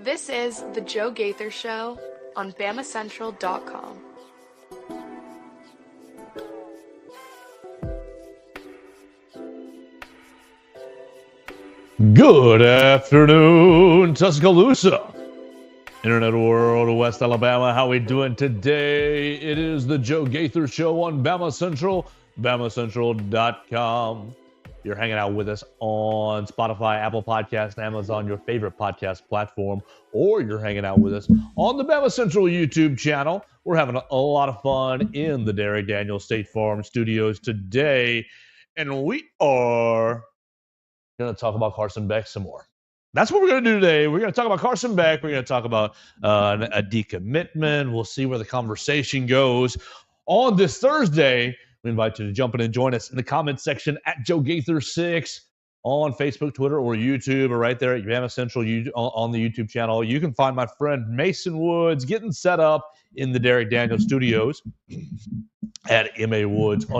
This is The Joe Gaither Show on BamaCentral.com. Good afternoon, Tuscaloosa, Internet world of West Alabama. How we doing today? It is the Joe Gaither Show on Bama Central, BamaCentral.com. You're hanging out with us on Spotify, Apple Podcasts, Amazon, your favorite podcast platform, or you're hanging out with us on the Bama Central YouTube channel. We're having a lot of fun in the Derek Daniels State Farm Studios today, and we are going to talk about Carson Beck some more. That's what we're going to do today. We're going to talk about Carson Beck. We're going to talk about a decommitment. We'll see where the conversation goes. On this Thursday, we invite you to jump in and join us in the comments section at Joe Gaither 6 on Facebook, Twitter, or YouTube, or right there at BamaCentral on the YouTube channel. You can find my friend Mason Woods getting set up in the Derek Daniels Studios at MAWoods_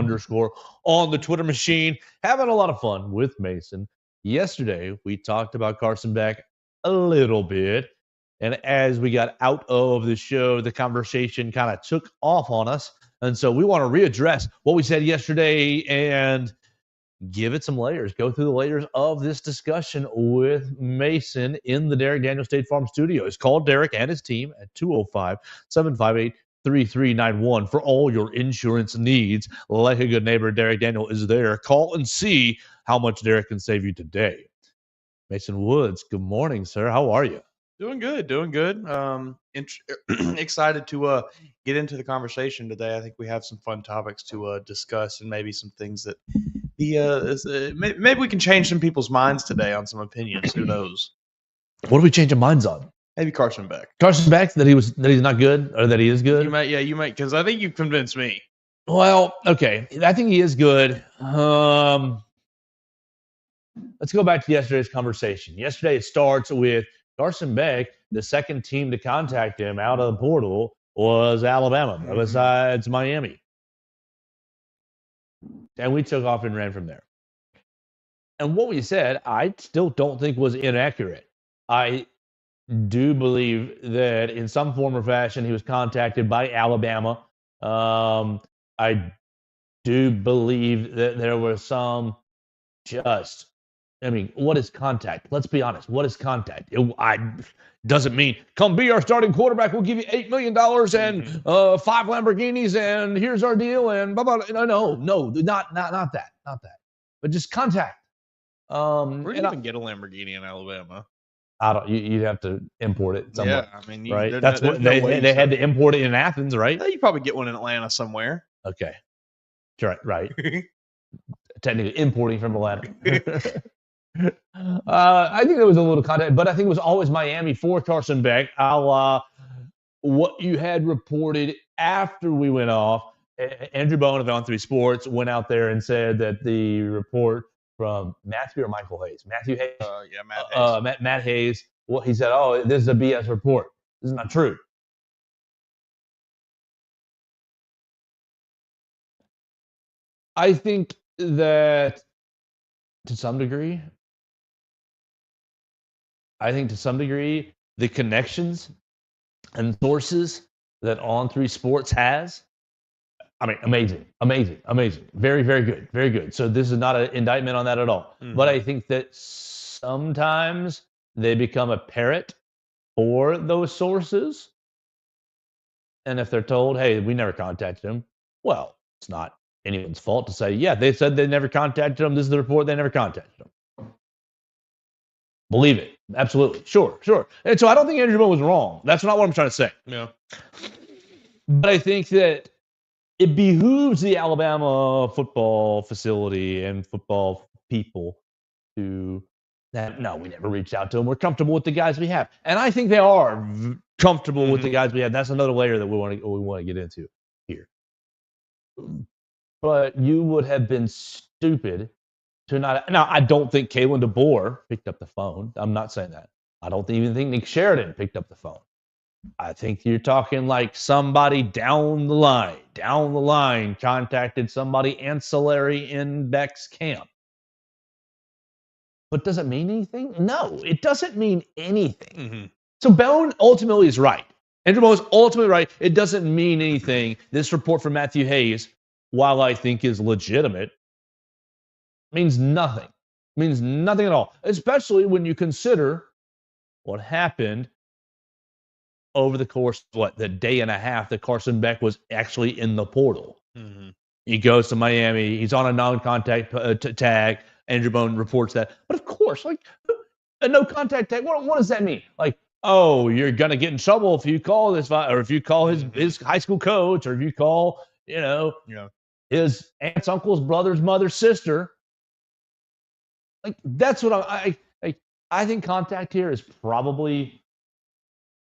on the Twitter machine. Having a lot of fun with Mason. Yesterday, we talked about Carson Beck a little bit, and as we got out of the show, the conversation kind of took off on us, and so we want to readdress what we said yesterday and give it some layers, go through the layers of this discussion with Mason in the Derek Daniels State Farm Studios. Call Derek and his team at 205-758-3391 for all your insurance needs. Like a good neighbor, Derek Daniel is there. Call and see how much Derek can save you today. Mason Woods, good morning, sir. How are you? Doing good. Excited to get into the conversation today. I think we have some fun topics to discuss, and maybe some things that maybe we can change some people's minds today on some opinions. Who knows? What are we changing minds on? Maybe Carson Beck. Carson Beck, that he's not good, or that he is good. You might, because I think you've convinced me. Well, okay, I think he is good. Let's go back to yesterday's conversation. Yesterday, it starts with Carson Beck. The second team to contact him out of the portal was Alabama, besides Miami. And we took off and ran from there. And what we said, I still don't think was inaccurate. I do believe that in some form or fashion, he was contacted by Alabama. I do believe that there was some what is contact? Let's be honest. What is contact? Doesn't mean, come be our starting quarterback. We'll give you $8 million and 5 Lamborghinis, and here's our deal, and blah, blah, blah. No, not that. But just contact. Where do you even get a Lamborghini in Alabama? You'd have to import it somewhere. Yeah, right? That's what they had to import it in Athens, right? You probably get one in Atlanta somewhere. Okay. Right. Technically importing from Atlanta. I think there was a little contact, but I think it was always Miami for Carson Beck. What you had reported after we went off, Andrew Bowen of On 3 Sports went out there and said that the report from Matthew or Michael Hayes? Matthew Hayes? Matt Hayes. Matt Hayes. Well, he said, this is a BS report. This is not true. I think that to some degree, the connections and sources that On 3 Sports has, amazing. Very, very good. Very good. So this is not an indictment on that at all. Mm-hmm. But I think that sometimes they become a parrot for those sources. And if they're told, hey, we never contacted him, well, it's not anyone's fault to say, yeah, they said they never contacted him. This is the report. They never contacted him. Believe it. Absolutely. Sure. And so I don't think Andrew Bowen was wrong. That's not what I'm trying to say. Yeah. But I think that it behooves the Alabama football facility and football people no, we never reached out to them. We're comfortable with the guys we have. And I think they are comfortable with the guys we have. That's another layer that we want to get into here. But you would have been stupid to not. Now, I don't think Kalen DeBoer picked up the phone. I'm not saying that. I don't even think Nick Sheridan picked up the phone. I think you're talking like somebody down the line contacted somebody ancillary in Beck's camp. But does it mean anything? No, it doesn't mean anything. So Bone ultimately is right. Andrew Bone is ultimately right. It doesn't mean anything. This report from Matthew Hayes, while I think is legitimate, means nothing. Means nothing at all, especially when you consider what happened over the course of the day and a half that Carson Beck was actually in the portal. Mm-hmm. He goes to Miami. He's on a non-contact tag. Andrew Bone reports that. But of course, a no-contact tag, what does that mean? Oh, you're going to get in trouble if you call this, or if you call his high school coach, or if you call, his aunt's, uncle's, brother's, mother's, sister. That's what I think contact here is probably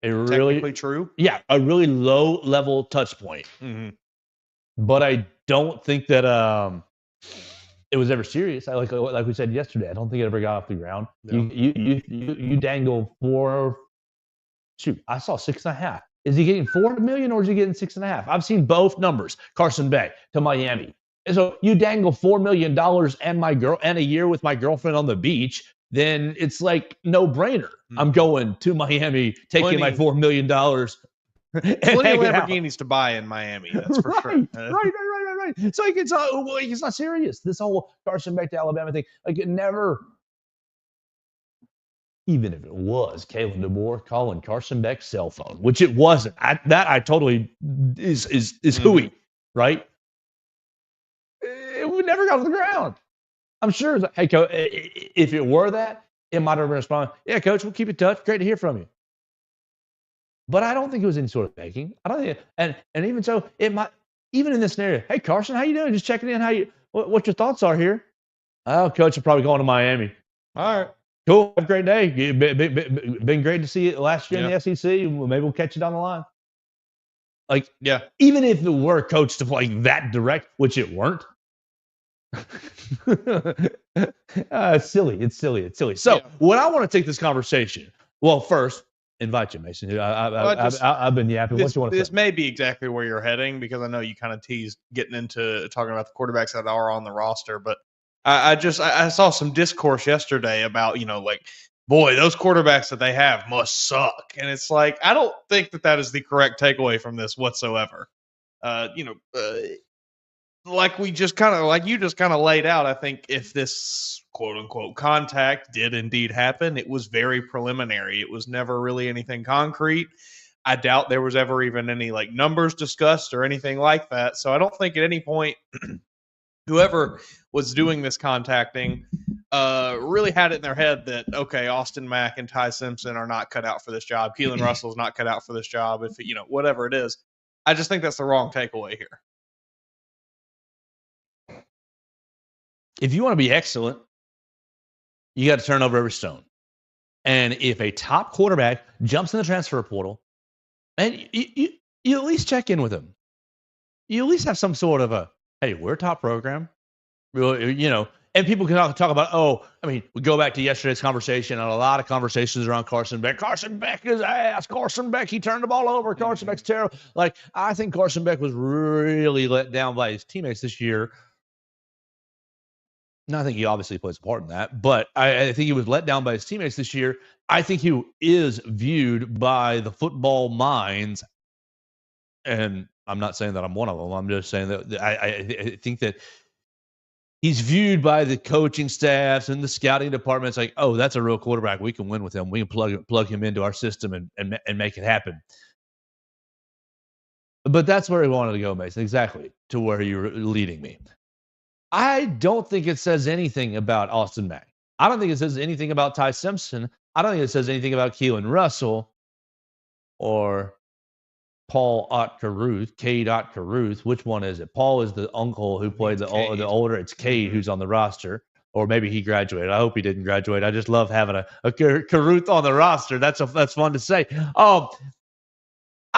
technically true. Yeah, a really low-level touch point. Mm-hmm. But I don't think that it was ever serious. Like we said yesterday, I don't think it ever got off the ground. No. You dangle I saw 6.5. Is he getting $4 million or is he getting 6.5? I've seen both numbers. Carson Beck to Miami. And so you dangle $4 million and a year with my girlfriend on the beach, then it's no brainer. Mm-hmm. I'm going to Miami, taking my $4 million. Plenty of Lamborghinis to buy in Miami. That's for sure. Right. It's not serious. This whole Carson Beck to Alabama thing, it never. Even if it was Kalen DeBoer calling Carson Beck's cell phone, which it wasn't. I totally is hooey, right? It would never got off the ground. I'm sure. Hey, coach, if it were that, it might have responded. Yeah, coach, we'll keep in touch. Great to hear from you. But I don't think it was any sort of faking. I don't think, and even so, it might. Even in this scenario, hey Carson, how you doing? Just checking in. What your thoughts are here? Oh, coach, I'm probably going to Miami. All right. Cool. Have a great day. Been great to see you last year in the SEC. Maybe we'll catch you down the line. Even if it were coached that direct, which it weren't. It's silly. So what I want to take this conversation. Well, first, invite you, Mason. I've been yapping. What you want to say? This may be exactly where you're heading because I know you kind of teased getting into talking about the quarterbacks that are on the roster, but I saw some discourse yesterday about, boy, those quarterbacks that they have must suck. And it's I don't think that is the correct takeaway from this whatsoever. Like you just kind of laid out, I think if this quote unquote contact did indeed happen, it was very preliminary. It was never really anything concrete. I doubt there was ever even any numbers discussed or anything like that. So I don't think at any point whoever was doing this contacting really had it in their head that, okay, Austin Mack and Ty Simpson are not cut out for this job. Keelan Russell's not cut out for this job. If whatever it is, I just think that's the wrong takeaway here. If you want to be excellent, you got to turn over every stone. And if a top quarterback jumps in the transfer portal, and you at least check in with him, you at least have some sort of hey, we're a top program, and people can talk about, we go back to yesterday's conversation and a lot of conversations around Carson Beck. Carson Beck is ass. Carson Beck, he turned the ball over. Carson Beck's terrible. I think Carson Beck was really let down by his teammates this year. No, I think he obviously plays a part in that, but I think he was let down by his teammates this year. I think he is viewed by the football minds, and I'm not saying that I'm one of them. I'm just saying that I think that he's viewed by the coaching staffs and the scouting departments oh, that's a real quarterback. We can win with him. We can plug him into our system and make it happen. But that's where he wanted to go, Mason, exactly to where you're leading me. I don't think it says anything about Austin Mack. I don't think it says anything about Ty Simpson. I don't think it says anything about Keelan Russell or Paul Ott-Caruth, Cade Ott-Caruth. Which one is it? Paul is the uncle who played the older. It's Cade who's on the roster. Or maybe he graduated. I hope he didn't graduate. I just love having a Caruth on the roster. That's fun to say. I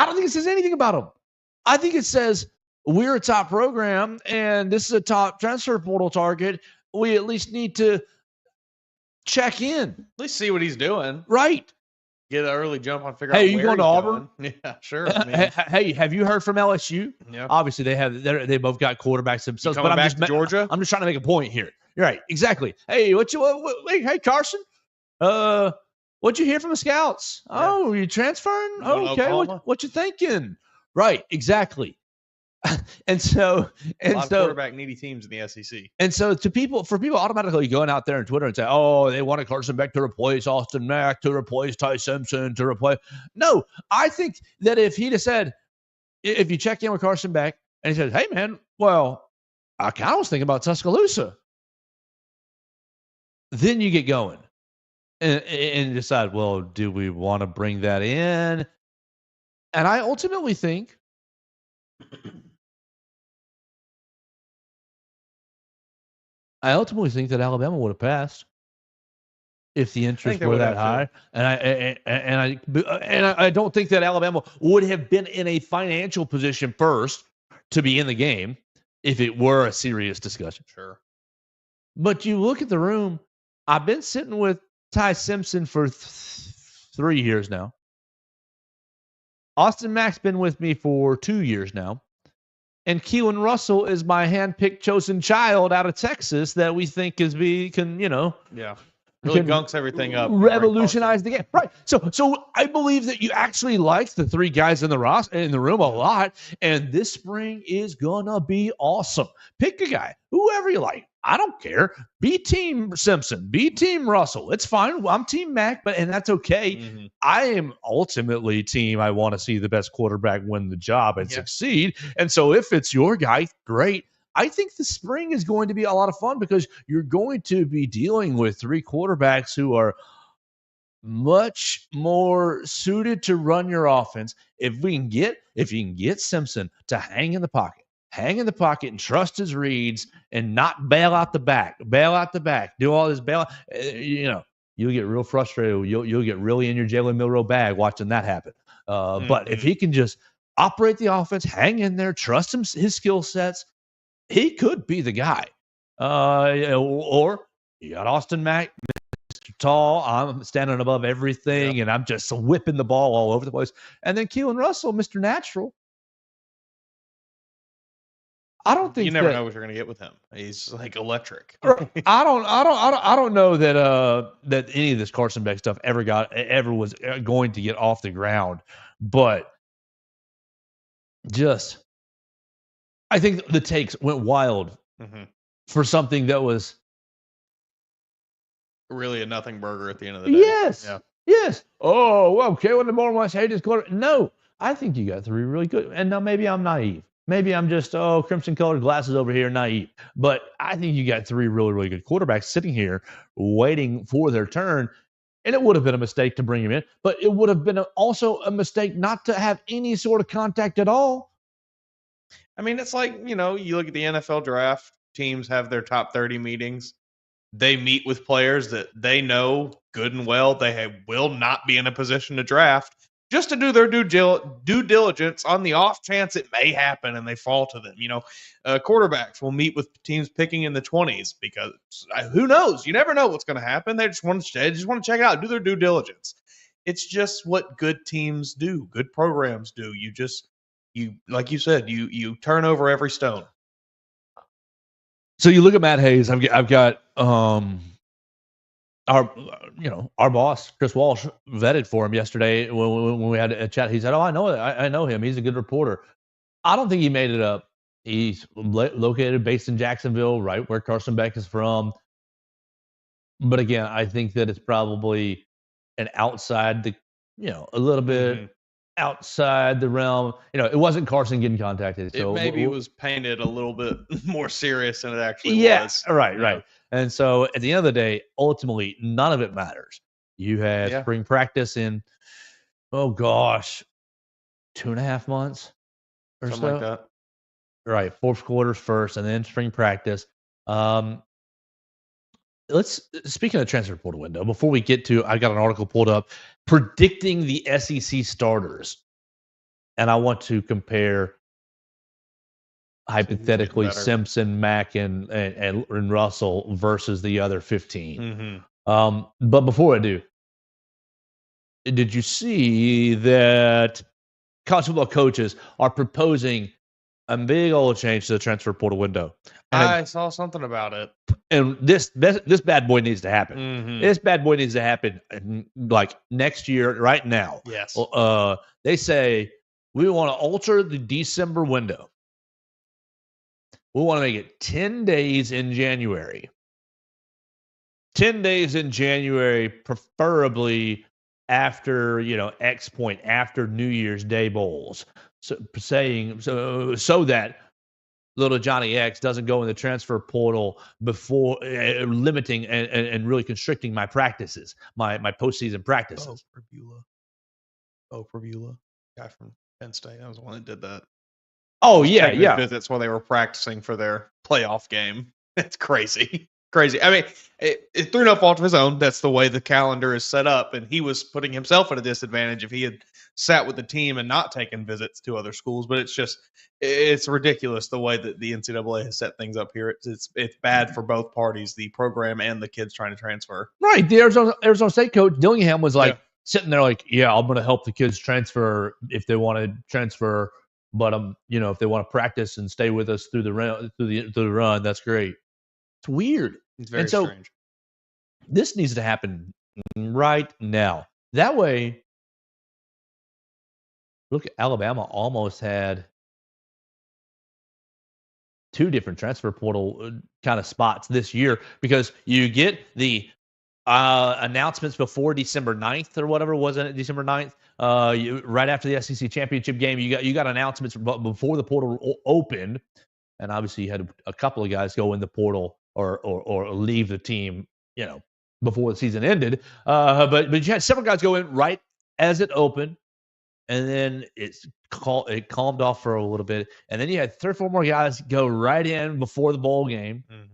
don't think it says anything about him. I think it says we're a top program, and this is a top transfer portal target. We at least need to check in. At least see what he's doing. Right. Get an early jump on figure out where you going to Auburn? Going. Yeah, sure. Hey, have you heard from LSU? Yeah. Obviously, they both got quarterbacks themselves. But back to Georgia? I'm just trying to make a point here. You're right. Exactly. Hey, hey, Carson? What'd you hear from the scouts? Yeah. Oh, you transferring? Going to Okay, Oklahoma? what you thinking? Right, exactly. and so A lot of quarterback needy teams in the SEC. And so for people automatically going out there on Twitter and say, oh, they wanted Carson Beck to replace Austin Mack, to replace Ty Simpson, to replace. No, I think that if he'd have said, if you check in with Carson Beck and he said, hey, man, well, I kind of was thinking about Tuscaloosa. Then you get going and decide, well, do we want to bring that in? And I ultimately think that Alabama would have passed if the interest were that high. And I don't think that Alabama would have been in a financial position first to be in the game if it were a serious discussion. Sure. But you look at the room. I've been sitting with Ty Simpson for 3 years now. Austin Mack's been with me for 2 years now. And Keelan Russell is my handpicked chosen child out of Texas that we think really gunks everything up. Revolutionize the game. Right. So I believe that you actually like the three guys in the room a lot. And this spring is gonna be awesome. Pick a guy, whoever you like. I don't care. Be Team Simpson. Be Team Russell. It's fine. I'm Team Mack, and that's okay. Mm-hmm. I am ultimately team. I want to see the best quarterback win the job and succeed. And so if it's your guy, great. I think the spring is going to be a lot of fun because you're going to be dealing with three quarterbacks who are much more suited to run your offense. If you can get Simpson to hang in the pocket and trust his reads and not bail out the back, do all this you'll get real frustrated. You'll get really in your Jalen Milroe bag watching that happen. But if he can just operate the offense, hang in there, trust his skill sets, he could be the guy. Or you got Austin Mack, Mr. Tall. I'm standing above everything, and I'm just whipping the ball all over the place. And then Keelan Russell, Mr. Natural. I don't think you never know what you're going to get with him. He's like electric. I don't know that any of this Carson Beck stuff ever was going to get off the ground, but I think the takes went wild for something that was really a nothing burger at the end of the day. Yes. Oh, okay. When the more much hate is quarter. No, I think you got three really good. And now maybe I'm naive. Maybe I'm just, crimson colored glasses over here, naive. But I think you got three really, really good quarterbacks sitting here waiting for their turn. And it would have been a mistake to bring him in, but it would have been also a mistake not to have any sort of contact at all. I mean, it's like, you look at the NFL draft, teams have their top 30 meetings. They meet with players that they know good and well they will not be in a position to draft, just to do their due diligence on the off chance it may happen and they fall to them. Quarterbacks will meet with teams picking in the 20s because who knows? You never know what's going to happen. They just want to check it out, do their due diligence. It's just what good teams do, good programs do. You like you said, you turn over every stone. So you look at Matt Hayes. I've got our boss Chris Walsh vetted for him yesterday when we had a chat. He said, "Oh, I know him. He's a good reporter." I don't think he made it up. He's based in Jacksonville, right where Carson Beck is from. But again, I think that it's probably an outside the, a little bit outside the realm. It wasn't Carson getting contacted. So it was painted a little bit more serious than it actually was. Right. And so at the end of the day, ultimately, none of it matters. You had spring practice in, 2.5 months or something so. Like that. Right. Fourth quarter first, and then spring practice. Speaking of the transfer portal window, before we get to, I got an article pulled up predicting the SEC starters. And I want to compare hypothetically Simpson, Mack, and Russell versus the other 15. But before I do, did you see that college football coaches are proposing a big old change to the transfer portal window. I saw something about it. And this bad boy needs to happen. Mhm. This bad boy needs to happen like next year, right now. Yes. They say we want to alter the December window. We want to make it 10 days in January. 10 days in January, preferably after, X point, after New Year's Day bowls. So that little Johnny X doesn't go in the transfer portal before limiting and really constricting my practices, my postseason practices. Prabula, guy from Penn State. I was the one that did that. Oh, yeah. Visits while they were practicing for their playoff game. It's crazy. Crazy. I mean, it threw no fault of his own. That's the way the calendar is set up, and he was putting himself at a disadvantage if he had sat with the team and not taken visits to other schools. But it's ridiculous the way that the NCAA has set things up here. It's bad for both parties, the program and the kids trying to transfer. Right. The Arizona State coach Dillingham was like sitting there like, yeah, I'm going to help the kids transfer if they want to transfer, but if they want to practice and stay with us through the run, that's great. It's weird. It's very strange. This needs to happen right now. That way, look, Alabama almost had 2 different transfer portal kind of spots this year because you get the announcements before December 9th or whatever, wasn't it? December 9th, right after the SEC championship game, you got announcements before the portal opened, and obviously you had a couple of guys go in the portal or leave the team, before the season ended. But you had several guys go in right as it opened, and then it calmed off for a little bit, and then you had 3 or 4 more guys go right in before the bowl game. Mm-hmm.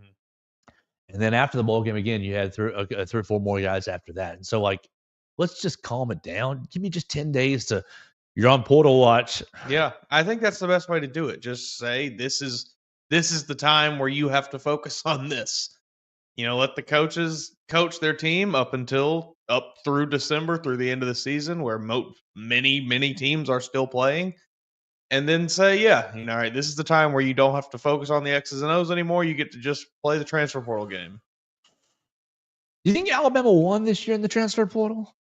And then after the bowl game again, you had 3 or 4 more guys after that. And so, let's just calm it down. Give me just 10 days you're on portal watch. Yeah, I think that's the best way to do it. Just say this is the time where you have to focus on this. Let the coaches coach their team up through December, through the end of the season, where many teams are still playing. And then say, all right, this is the time where you don't have to focus on the X's and O's anymore. You get to just play the transfer portal game. Do you think Alabama won this year in the transfer portal?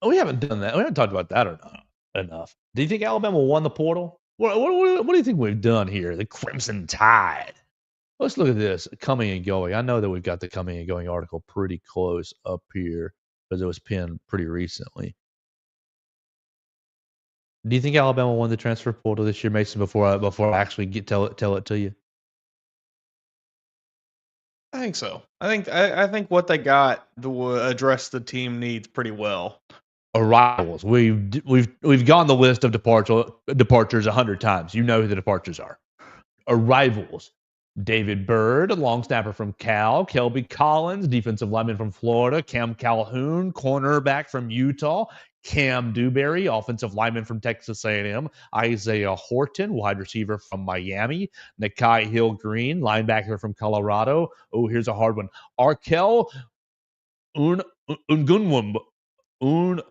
We haven't done that. We haven't talked about that enough. Do you think Alabama won the portal? What do you think we've done here? The Crimson Tide. Let's look at this coming and going. I know that we've got the coming and going article pretty close up here because it was pinned pretty recently. Do you think Alabama won the transfer portal this year, Mason? Before I actually tell it to you, I think so. I think what they got to address the team needs pretty well. Arrivals. We've gone the list of departures 100 times. You know who the departures are. Arrivals. David Byrd, long snapper from Cal. Kelby Collins, defensive lineman from Florida. Cam Calhoun, cornerback from Utah. Cam Dewberry, offensive lineman from Texas A&M. Isaiah Horton, wide receiver from Miami. Nakai Hill-Green, linebacker from Colorado. Oh, here's a hard one. Arkel Ungunwum. Arkel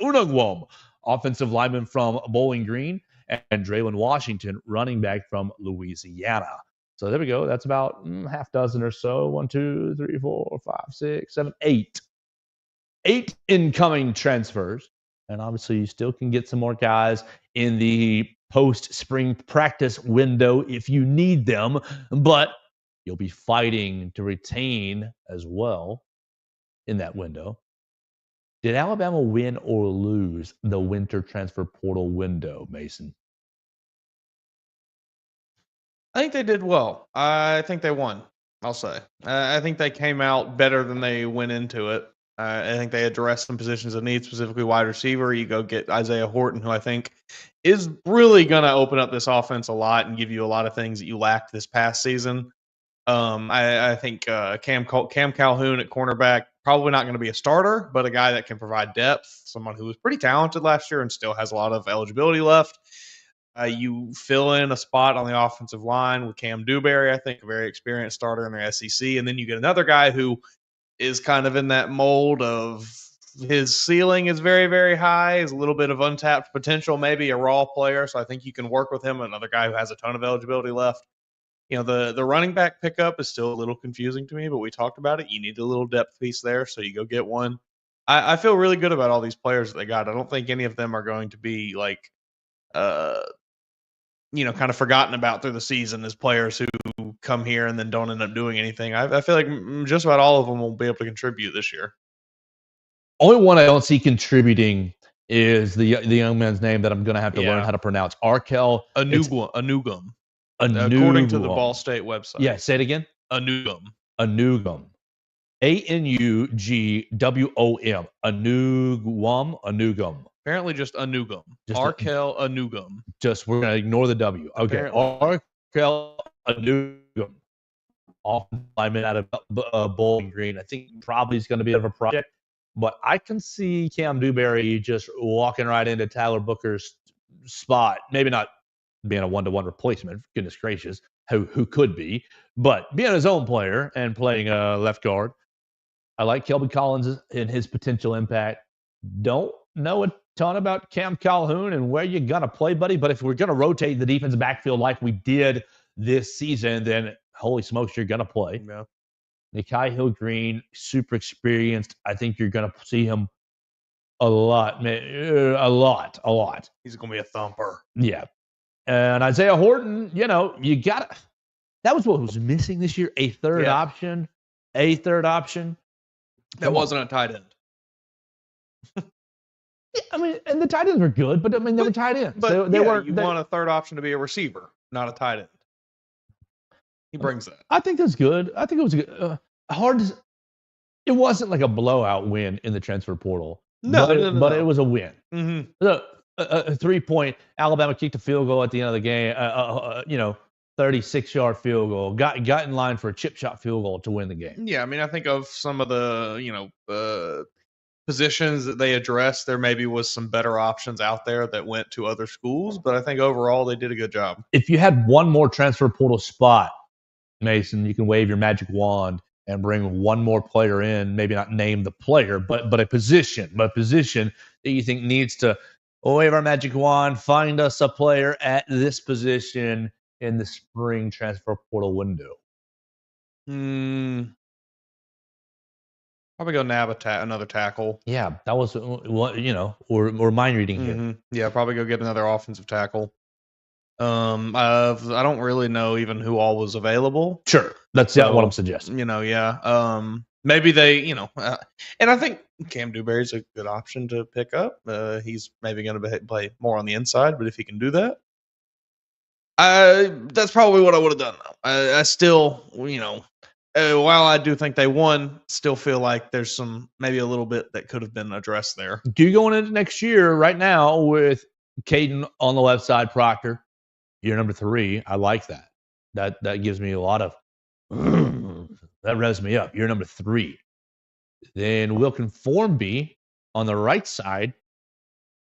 Unungwam, offensive lineman from Bowling Green, and Draylon Washington, running back from Louisiana. So there we go. That's about half dozen or so. 1, 2, 3, 4, 5, 6, 7, 8. 8 incoming transfers. And obviously you still can get some more guys in the post-spring practice window if you need them. But you'll be fighting to retain as well in that window. Did Alabama win or lose the winter transfer portal window, Mason? I think they did well. I think they won, I'll say. I think they came out better than they went into it. I think they addressed some positions of need, specifically wide receiver. You go get Isaiah Horton, who I think is really going to open up this offense a lot and give you a lot of things that you lacked this past season. I think Cam Calhoun at cornerback, probably not going to be a starter, but a guy that can provide depth, someone who was pretty talented last year and still has a lot of eligibility left. You fill in a spot on the offensive line with Cam Dewberry, I think, a very experienced starter in the SEC. And then you get another guy who is kind of in that mold of his ceiling is very, very high. Is a little bit of untapped potential, maybe a raw player. So I think you can work with him. Another guy who has a ton of eligibility left. The running back pickup is still a little confusing to me, but we talked about it. You need a little depth piece there, so you go get one. I feel really good about all these players that they got. I don't think any of them are going to be like, kind of forgotten about through the season as players who come here and then don't end up doing anything. I feel like just about all of them will be able to contribute this year. Only one I don't see contributing is the young man's name that I'm going to have to learn how to pronounce. Arkel Anugum. According to the Ball State website. Yeah, say it again. Anugum. Anugum. Anugwom. Anugum. Apparently just Anugum. Arkel Anugum. We're going to ignore the W. Okay. Apparently. Arkel Anugum. Offensive lineman out of Bowling Green. I think probably is going to be of a project. But I can see Cam Dewberry just walking right into Tyler Booker's spot. Maybe not being a one-to-one replacement, goodness gracious, who could be, but being his own player and playing left guard. I like Kelby Collins and his potential impact. Don't know a ton about Cam Calhoun and where you're going to play, buddy, but if we're going to rotate the defensive backfield like we did this season, then holy smokes, you're going to play. Yeah. Nikai Hill-Green, super experienced. I think you're going to see him a lot. A lot. He's going to be a thumper. Yeah. And Isaiah Horton, you got that was what was missing this year, a third option. That wasn't a tight end. And the tight ends were good, but they were tight ends. But they weren't. You want a third option to be a receiver, not a tight end. He brings that. I think that's good. I think it was good. It wasn't like a blowout win in the transfer portal. No. But it was a win. Mm-hmm. Look, a 3-point. Alabama kicked a field goal at the end of the game. 36-yard field goal. Got in line for a chip shot field goal to win the game. Yeah, I think of some of the positions that they addressed, there maybe was some better options out there that went to other schools, but I think overall they did a good job. If you had one more transfer portal spot, Mason, you can wave your magic wand and bring one more player in, maybe not name the player, but a position that you think needs to wave our magic wand, find us a player at this position in the spring transfer portal window. Probably go nab another tackle. Yeah, that was or mind reading here. Yeah, probably go get another offensive tackle. I don't really know even who all was available. Sure, that's what I'm suggesting. Maybe they, and I think Cam Dewberry's a good option to pick up. He's maybe going to play more on the inside, but if he can do that, that's probably what I would have done. I still, while I do think they won, still feel like there's maybe a little bit that could have been addressed there. Do you going into next year right now with Caden on the left side, Proctor? You're number 3. I like that. That gives me a lot of that revs me up. You're number 3. Then Wilkin Formby on the right side,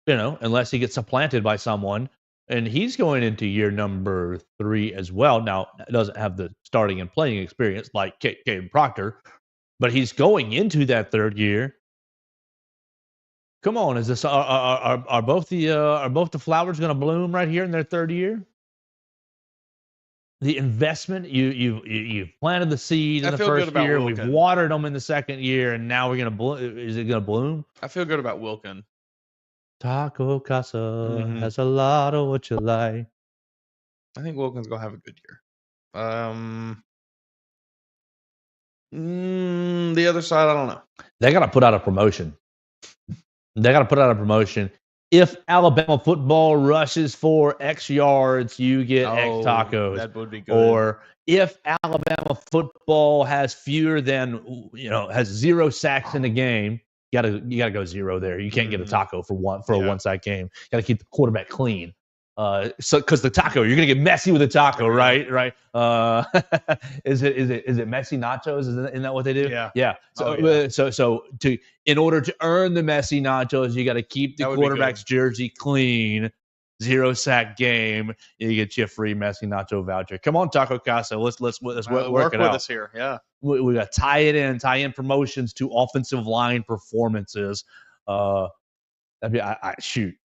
unless he gets supplanted by someone, and he's going into year number 3 as well. Now, doesn't have the starting and playing experience like Caden Proctor, but he's going into that 3rd year. Come on, is this are both the flowers going to bloom right here in their 3rd year? The investment you've planted the seed in the first year. We've watered them in the 2nd year, and now we're gonna bloom. Is it gonna bloom? I feel good about Wilkin. Taco Casa has a lot of what you like. I think Wilkin's gonna have a good year. The other side, I don't know. They gotta put out a promotion. If Alabama football rushes for X yards, you get X tacos. That would be good. Or if Alabama football has fewer than, has 0 sacks in the game, you gotta go 0 there. You can't get a taco for a one-sack game. You gotta keep the quarterback clean. Because the taco, you're gonna get messy with the taco, right? Is it messy nachos? Isn't that what they do? Yeah. So in order to earn the messy nachos, you got to keep the quarterback's jersey clean. 0 sack game, you get you a free Messi Nacho voucher. Come on, Taco Casa. Let's work it with out. us here. Yeah. We got tie in promotions to offensive line performances. Shoot.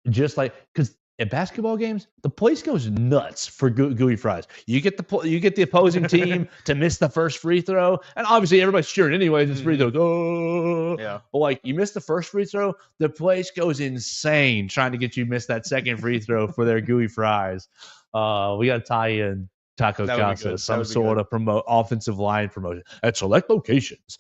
Just like, because at basketball games, the place goes nuts for gooey fries. You get the opposing team to miss the first free throw, and obviously everybody's cheering anyways. It's free throws. Oh, yeah. But like you miss the first free throw, the place goes insane trying to get you miss that second free throw for their gooey fries. We got to tie in Taco Casa, some sort of offensive line promotion at select locations.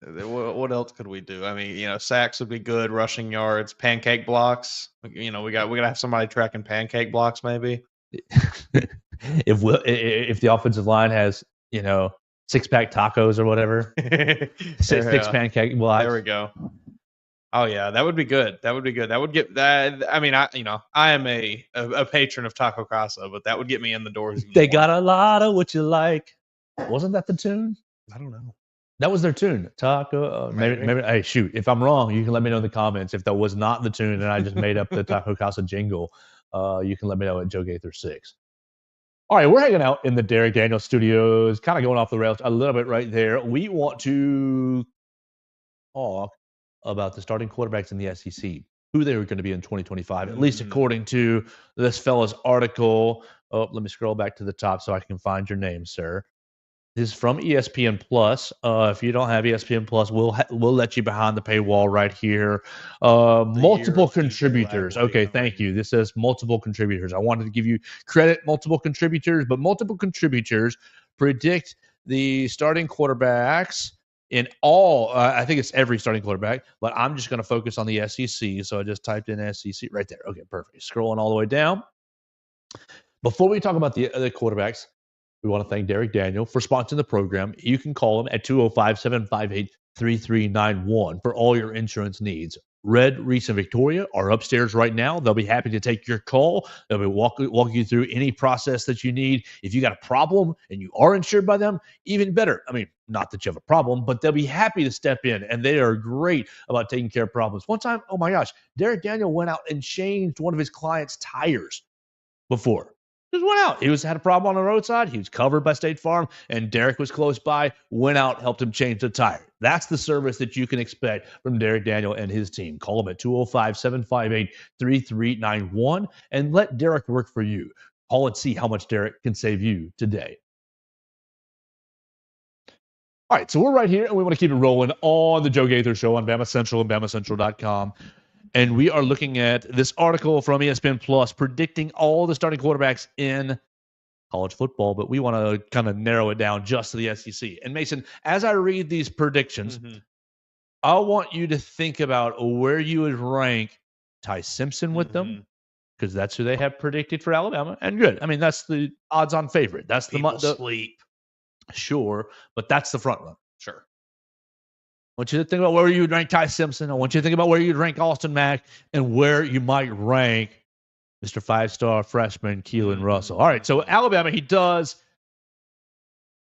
What else could we do? I mean, sacks would be good. Rushing yards, pancake blocks. We gotta have somebody tracking pancake blocks, maybe. if the offensive line has 6-pack tacos or whatever, six pancake blocks. There we go. Oh yeah, that would be good. That would get that. I mean, I am a patron of Taco Casa, but that would get me in the doors. They got a lot of what you like. Wasn't that the tune? I don't know. That was their tune. Taco. Maybe. Hey, shoot. If I'm wrong, you can let me know in the comments. If that was not the tune and I just made up the Taco Casa jingle, you can let me know at Joe Gaither 6. All right, we're hanging out in the Derek Daniels studios, kind of going off the rails a little bit right there. We want to talk about the starting quarterbacks in the SEC, who they were going to be in 2025, at least according to this fella's article. Oh, let me scroll back to the top so I can find your name, sir. This is from ESPN Plus. If you don't have ESPN Plus, we'll let you behind the paywall right here. Multiple contributors. Okay, thank you. This says multiple contributors. I wanted to give you credit, multiple contributors, but multiple contributors predict the starting quarterbacks in all. I think it's every starting quarterback, but I'm just going to focus on the SEC. So I just typed in SEC right there. Okay, perfect. Scrolling all the way down. Before we talk about the other quarterbacks, we want to thank Derek Daniel for sponsoring the program. You can call him at 205-758-3391 for all your insurance needs. Red, Reese, and Victoria are upstairs right now. They'll be happy to take your call. They'll be walking you through any process that you need. If you got a problem and you are insured by them, even better. I mean, not that you have a problem, but they'll be happy to step in, and they are great about taking care of problems. One time, oh my gosh, Derek Daniel went out and changed one of his clients' tires before. Just went out. He had a problem on the roadside. He was covered by State Farm, and Derek was close by, went out, helped him change the tire. That's the service that you can expect from Derek Daniel and his team. Call him at 205-758-3391 and let Derek work for you. Call and see how much Derek can save you today. All right, so we're right here, and we want to keep it rolling on the Joe Gaither Show on BamaCentral and BamaCentral.com. And we are looking at this article from ESPN Plus predicting all the starting quarterbacks in college football, but we want to kind of narrow it down just to the SEC. And Mason, as I read these predictions, I want you to think about where you would rank Ty Simpson with them, because that's who they have predicted for Alabama. And good. I mean, that's the odds-on favorite. That's the sleep. Sure, but that's the front runner. Sure. I want you to think about where you would rank Ty Simpson. I want you to think about where you'd rank Austin Mack and where you might rank Mr. 5-star freshman Keelan Russell. All right, so Alabama, he does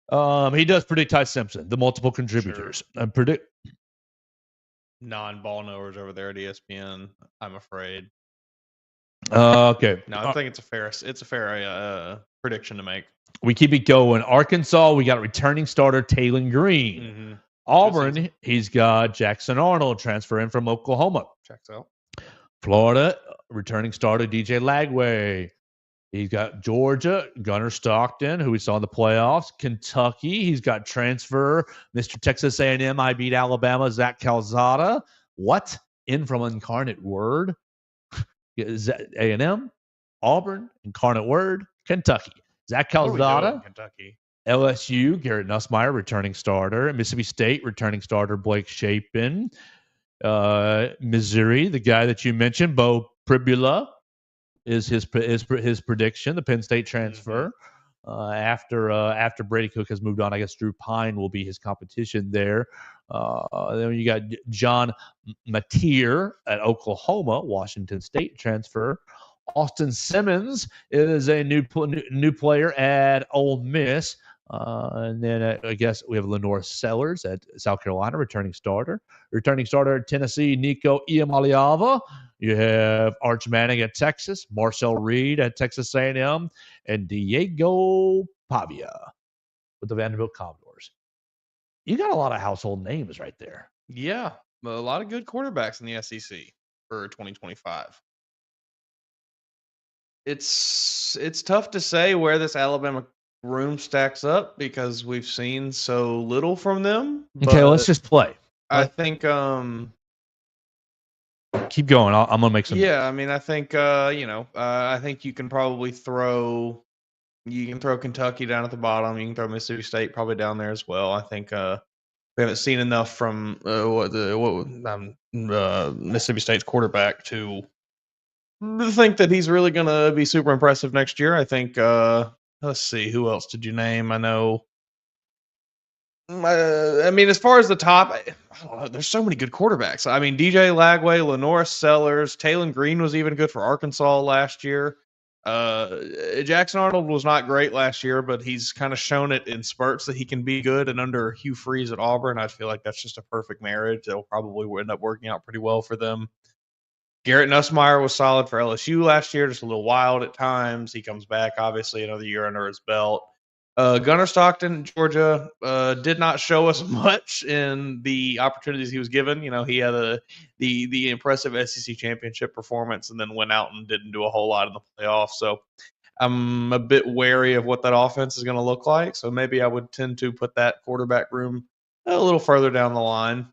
predict Ty Simpson, the multiple contributors. Sure. Predict non-ball knowers over there at ESPN, I'm afraid. Okay. No, I think it's a fair prediction to make. We keep it going. Arkansas, we got returning starter Taylon Green. Auburn, he's got Jackson Arnold, transfer in from Oklahoma. Checks out. Florida, returning starter DJ Lagway. He's got Georgia, Gunnar Stockton, who we saw in the playoffs. Kentucky, he's got transfer Mr. Texas A&M. I beat Alabama, Zach Calzada. What? In from Incarnate Word. A&M, Auburn, Incarnate Word, Kentucky. Zach Calzada. Kentucky. LSU, Garrett Nussmeier, returning starter. Mississippi State, returning starter Blake Shapen. Missouri, the guy that you mentioned, Bo Pribula, is his prediction. The Penn State transfer. After Brady Cook has moved on, I guess Drew Pine will be his competition there. Then you got John Mateer at Oklahoma, Washington State transfer. Austin Simmons is a new player at Ole Miss. And then I guess we have Lenore Sellers at South Carolina, returning starter. Returning starter at Tennessee, Nico Iamaleava. You have Arch Manning at Texas, Marcel Reed at Texas A&M, and Diego Pavia with the Vanderbilt Commodores. You got a lot of household names right there. Yeah, a lot of good quarterbacks in the SEC for 2025. It's tough to say where this Alabama room stacks up because we've seen so little from them. Okay, let's but just play. I think Keep going. I'm gonna make some. yeah, I mean, I think I think you can probably throw Kentucky down at the bottom. You can throw Mississippi State probably down there as well. I think we haven't seen enough from Mississippi State's quarterback to think that he's really going to be super impressive next year. I think. Let's see, who else did you name? I know. I mean, as far as the top, I don't know. There's so many good quarterbacks. I mean, DJ Lagway, Lenore Sellers, Taylon Green was even good for Arkansas last year. Jackson Arnold was not great last year, but he's kind of shown it in spurts that he can be good. And under Hugh Freeze at Auburn, I feel like that's just a perfect marriage. That'll probably end up working out pretty well for them. Garrett Nussmeier was solid for LSU last year, just a little wild at times. He comes back, obviously, another year under his belt. Gunnar Stockton, Georgia, did not show us much in the opportunities he was given. You know, he had the impressive SEC championship performance and then went out and didn't do a whole lot in the playoffs. So I'm a bit wary of what that offense is going to look like. So maybe I would tend to put that quarterback room a little further down the line.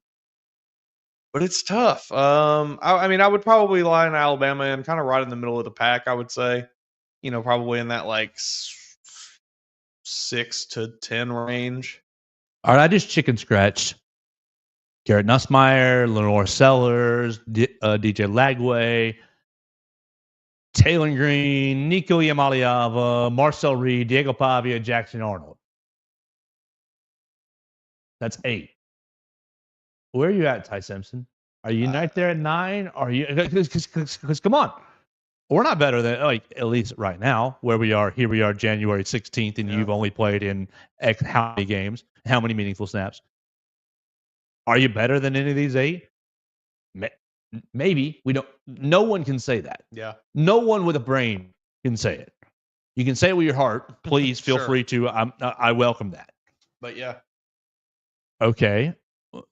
But it's tough. I mean, I would probably line Alabama in kind of right in the middle of the pack, I would say. You know, probably in that like 6 to 10 range. All right, I just chicken scratched Garrett Nussmeier, Lenore Sellers, DJ Lagway, Taylor Green, Nico Iamaleava, Marcel Reed, Diego Pavia, Jackson Arnold. That's 8. Where are you at, Ty Simpson? Are you right there at 9? Are you? Because come on, we're not better than at least right now where we are. Here we are, January 16th, and you've only played in X how many games, how many meaningful snaps? Are you better than any of these 8? Maybe we don't. No one can say that. Yeah. No one with a brain can say it. You can say it with your heart. Please feel free to. I welcome that. But yeah. Okay.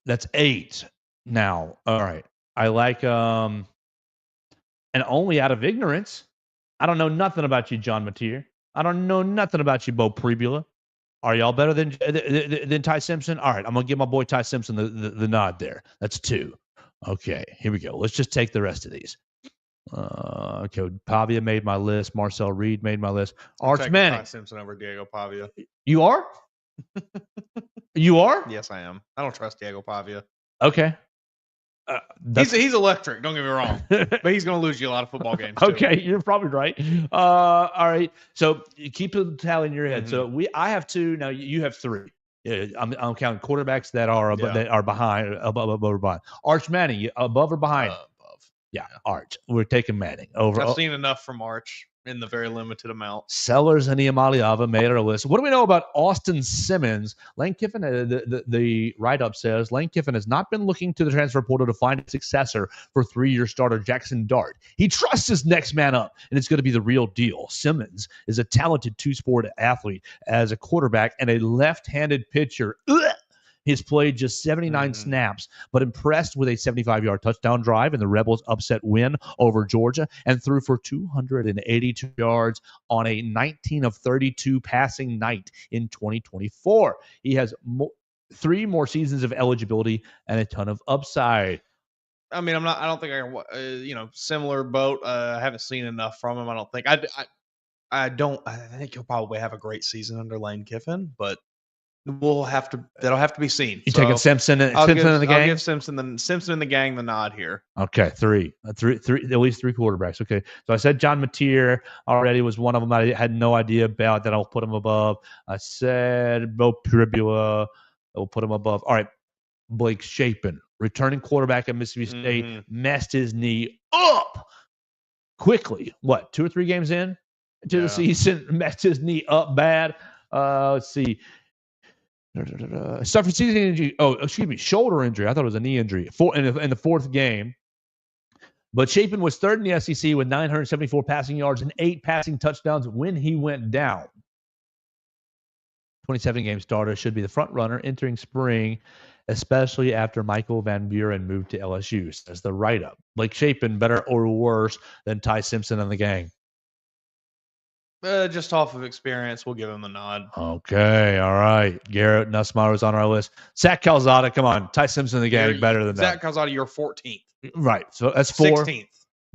That's 8 now. All right. I like and only out of ignorance, I don't know nothing about you, John Mateer. I don't know nothing about you, Bo Prebula. Are y'all better than Ty Simpson? All right, I'm gonna give my boy Ty Simpson the nod there. That's 2. Okay, here we go. Let's just take the rest of these. Okay, Pavia made my list. Marcel Reed made my list. Arch Manning. Ty Simpson over Diego Pavia. You are? You are? Yes, I am. I don't trust Diego Pavia. Okay. He's electric. Don't get me wrong, but he's going to lose you a lot of football games. Too. Okay, you're probably right. All right. So you keep a tally in your head. Mm-hmm. So I have 2. Now you have 3. I'm counting quarterbacks that are that are behind, above or behind. Arch Manning, above or behind? Above. Yeah, Arch. We're taking Manning over. I've seen enough from Arch in the very limited amount. Sellers and Iamaleava made our list. What do we know about Austin Simmons? Lane Kiffin, the write-up says, Lane Kiffin has not been looking to the transfer portal to find a successor for 3-year starter Jackson Dart. He trusts his next man up, and it's going to be the real deal. Simmons is a talented 2-sport athlete as a quarterback and a left-handed pitcher. He's played just 79 snaps, but impressed with a 75-yard touchdown drive in the Rebels' upset win over Georgia and threw for 282 yards on a 19 of 32 passing night in 2024. He has 3 more seasons of eligibility and a ton of upside. I mean, I don't think similar boat. I haven't seen enough from him. I don't think. I think he'll probably have a great season under Lane Kiffin, but that'll have to be seen. You taking Simpson and the gang? I'll give Simpson and the gang the nod here. Okay, 3, at least 3 quarterbacks. Okay, so I said John Mateer already was one of them. I had no idea about that. I'll put him above. I said Bo Prebula. I will put him above. All right, Blake Shapen, returning quarterback at Mississippi State, messed his knee up quickly. What, 2 or 3 games in to the season, messed his knee up bad. Let's see. Suffered season injury. Oh, excuse me, shoulder injury. I thought it was a knee injury. In the fourth game. But Chapin was third in the SEC with 974 passing yards and 8 passing touchdowns when he went down. 27-game starter should be the front runner entering spring, especially after Michael Van Buren moved to LSU, says the write-up. Blake Chapin better or worse than Ty Simpson and the gang? Just off of experience, we'll give him the nod. Okay, all right. Garrett Nussmeier was on our list. Zach Calzada, come on. Ty Simpson and the gang better than Zach that. Calzada, you're 14th. Right, so that's 4. 16th.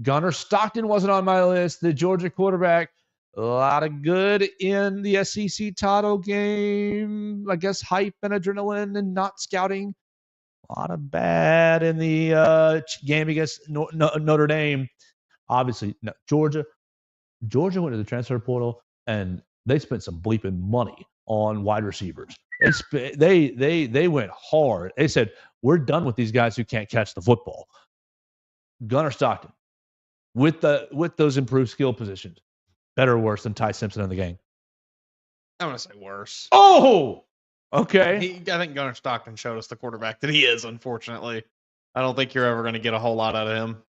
Gunnar Stockton wasn't on my list. The Georgia quarterback, a lot of good in the SEC title game. I guess hype and adrenaline and not scouting. A lot of bad in the game against Notre Dame. Obviously, no, Georgia went to the transfer portal and they spent some bleeping money on wide receivers. They went hard. They said, we're done with these guys who can't catch the football. Gunnar Stockton, with those improved skill positions, better or worse than Ty Simpson in the game? I'm going to say worse. Oh, okay. I think Gunnar Stockton showed us the quarterback that he is, unfortunately. I don't think you're ever going to get a whole lot out of him.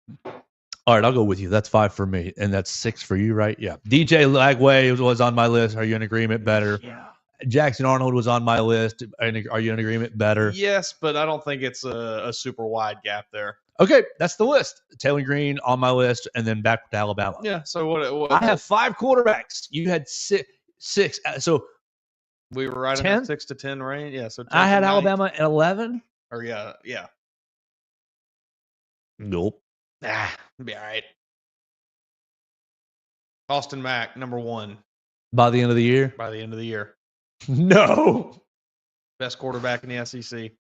All right, I'll go with you. That's 5 for me, and that's 6 for you, right? Yeah. DJ Lagway was on my list. Are you in agreement? Better. Yeah. Jackson Arnold was on my list. Are you in agreement? Better. Yes, but I don't think it's a super wide gap there. Okay, that's the list. Taylor Green on my list, and then back to Alabama. Yeah. So what I have 5 quarterbacks. You had six. So we were right 10? in that 6 to 10 range. Yeah. So 10 I had to 9. Alabama at 11. Or yeah. Nope. Be all right. Austin Mack, number 1 By the end of the year? by the end of the year. No. Best quarterback in the SEC.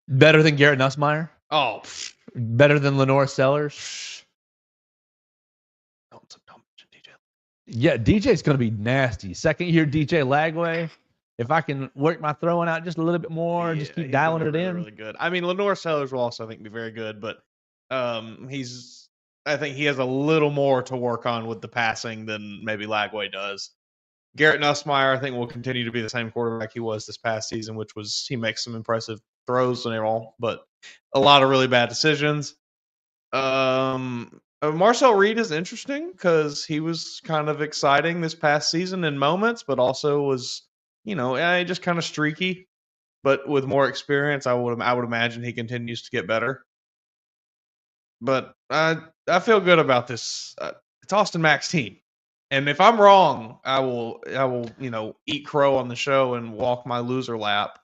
Better than Garrett Nussmeier? Oh, Better than Lenore Sellers? don't mention DJ. Yeah, DJ's going to be nasty. Second year DJ Lagway. If I can work my throwing out just a little bit more, just keep he's dialing really, it in. Really good. I mean, Lenore Sellers will also, I think, be very good, but I think he has a little more to work on with the passing than maybe Lagway does. Garrett Nussmeier, I think, will continue to be the same quarterback he was this past season, which was he makes some impressive throws and all, but a lot of really bad decisions. Marcel Reed is interesting because he was kind of exciting this past season in moments, but also was, just kind of streaky. But with more experience, I would imagine he continues to get better. But I feel good about this. It's Austin Mack's team. And if I'm wrong, I will, eat crow on the show and walk my loser lap.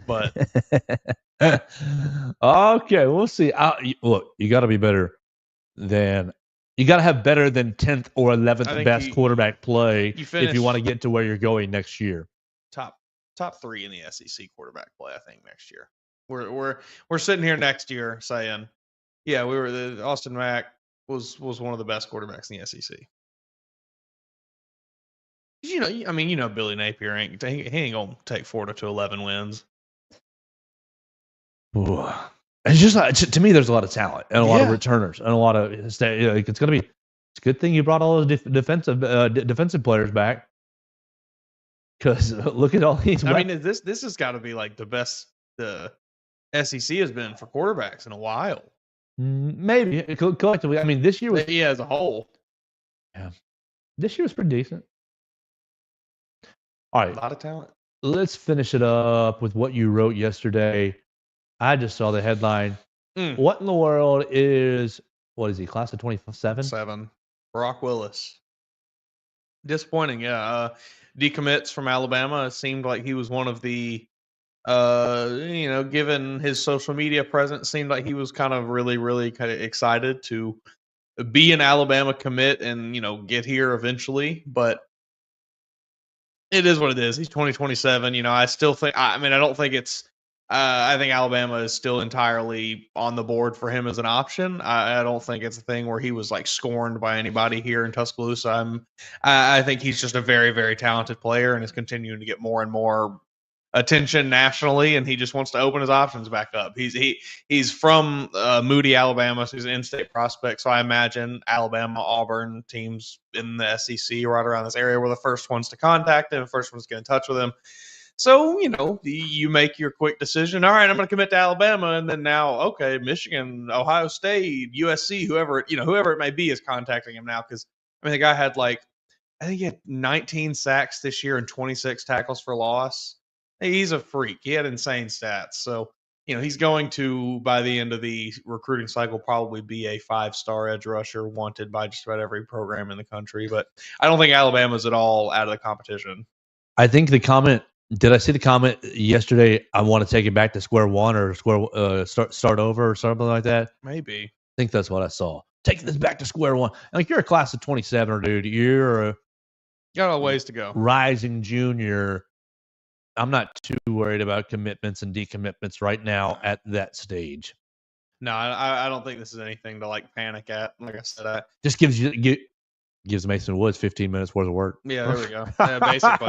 But okay, we'll see. Look, you got to be better than you got to have better than 10th or 11th best quarterback play if you want to get to where you're going next year. Top 3 in the SEC quarterback play, I think, next year. We're sitting here next year saying, yeah, Austin Mack was one of the best quarterbacks in the SEC. Billy Napier ain't gonna take 4 to 11 wins. Ooh. It's just to me, there's a lot of talent and a lot of returners and a lot of. It's gonna be. It's a good thing you brought all those defensive players back. Because look at all these. This has got to be like the best the SEC has been for quarterbacks in a while. Maybe collectively. This year was as a whole. Yeah, this year was pretty decent. All right, a lot of talent. Let's finish it up with what you wrote yesterday. I just saw the headline. What in the world is? What is he? Class of 27? 7. Brock Willis. Disappointing, yeah. Decommits from Alabama. It seemed like he was one of the, given his social media presence, seemed like he was kind of really, really kind of excited to be an Alabama commit and, get here eventually. But it is what it is. He's 2027. I still think, I don't think it's, I think Alabama is still entirely on the board for him as an option. I don't think it's a thing where he was like scorned by anybody here in Tuscaloosa. I think he's just a very, very talented player and is continuing to get more and more attention nationally, and he just wants to open his options back up. He's from Moody, Alabama, so he's an in-state prospect. So I imagine Alabama, Auburn teams in the SEC right around this area were the first ones to contact him, first ones to get in touch with him. So, you make your quick decision. All right, I'm going to commit to Alabama. And then now, okay, Michigan, Ohio State, USC, whoever it may be is contacting him now. Because, the guy had I think he had 19 sacks this year and 26 tackles for loss. He's a freak. He had insane stats. So, he's going to, by the end of the recruiting cycle, probably be a 5-star edge rusher wanted by just about every program in the country. But I don't think Alabama's at all out of the competition. I think the comment. Did I see the comment yesterday? I want to take it back to square one or start over or something like that. Maybe. I think that's what I saw. Taking this back to square one. You're a class of 27, dude. You're got a ways to go. Rising junior. I'm not too worried about commitments and decommitments right now at that stage. No, I don't think this is anything to panic at. Like I said, just gives Mason Woods 15 minutes worth of work. Yeah, there we go. Yeah, basically.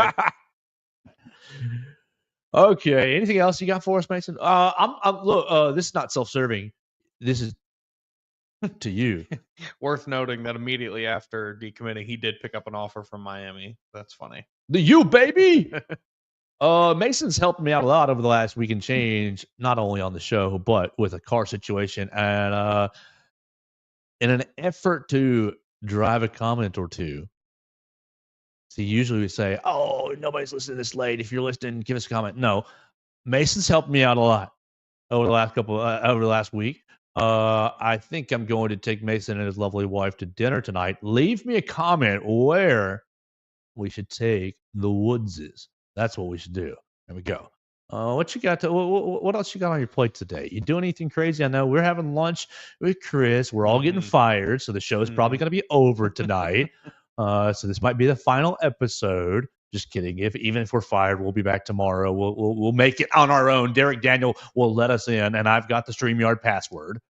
Okay. Anything else you got for us, Mason? Look. This is not self-serving. This is to you. Worth noting that immediately after decommitting, he did pick up an offer from Miami. That's funny. The U baby. Mason's helped me out a lot over the last week and change, not only on the show but with a car situation, and in an effort to drive a comment or two. See, usually we say, "Oh, nobody's listening this late. If you're listening, give us a comment." No, Mason's helped me out a lot over the last week. I think I'm going to take Mason and his lovely wife to dinner tonight. Leave me a comment where we should take the Woodses. That's what we should do. There we go. What you got? What else you got on your plate today? You doing anything crazy? I know we're having lunch with Chris. We're all getting fired, so the show is probably going to be over tonight. So this might be the final episode. Just kidding. Even if we're fired, we'll be back tomorrow. We'll make it on our own. Derek Daniel will let us in, and I've got the StreamYard password.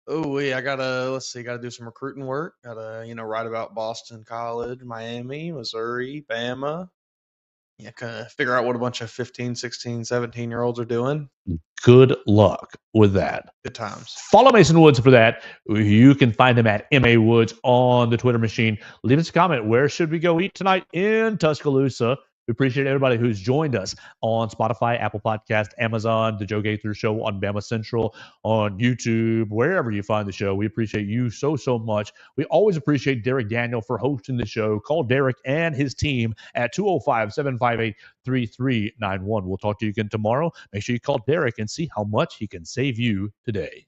Oh, yeah, I gotta do some recruiting work. Gotta, write about Boston College, Miami, Missouri, Bama. Yeah, kind of figure out what a bunch of 15, 16, 17-year-olds are doing. Good luck with that. Good times. Follow Mason Woods for that. You can find him at MA Woods on the Twitter machine. Leave us a comment. Where should we go eat tonight in Tuscaloosa? We appreciate everybody who's joined us on Spotify, Apple Podcast, Amazon, The Joe Gaither Show on BamaCentral, on YouTube, wherever you find the show. We appreciate you so much. We always appreciate Derek Daniel for hosting the show. Call Derek and his team at 205-758-3391. We'll talk to you again tomorrow. Make sure you call Derek and see how much he can save you today.